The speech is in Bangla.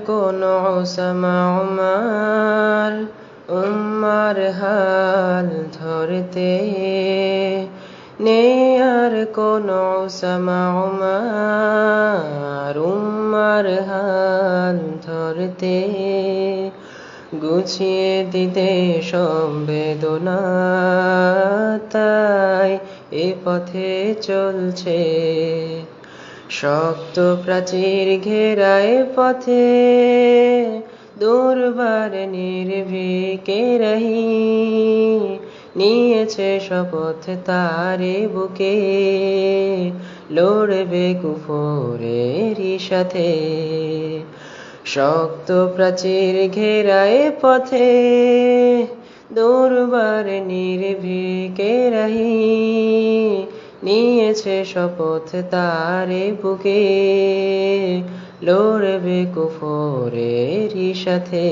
কোন ওসামা উমার উম্মার হাল ধরতে, নেই আর কোন ওসামা উমার উম্মার হাল ধরতে, গুছিয়ে দিতে সব বেদনা, তাই এ পথে চলছে। শক্ত প্রাচীর ঘেরা এ পথে, দুর্বার নির্ভীকে রহি, নিয়েছে শপথ তারে বুকে, লড়বে কুফরেরই সাথে। শক্ত প্রাচীর ঘেরা এ পথে, দুর্বার নির্ভীকে রহি, নিয়েছে শপথ তারে বুকে, লড়বে কুফরেরই সাথে।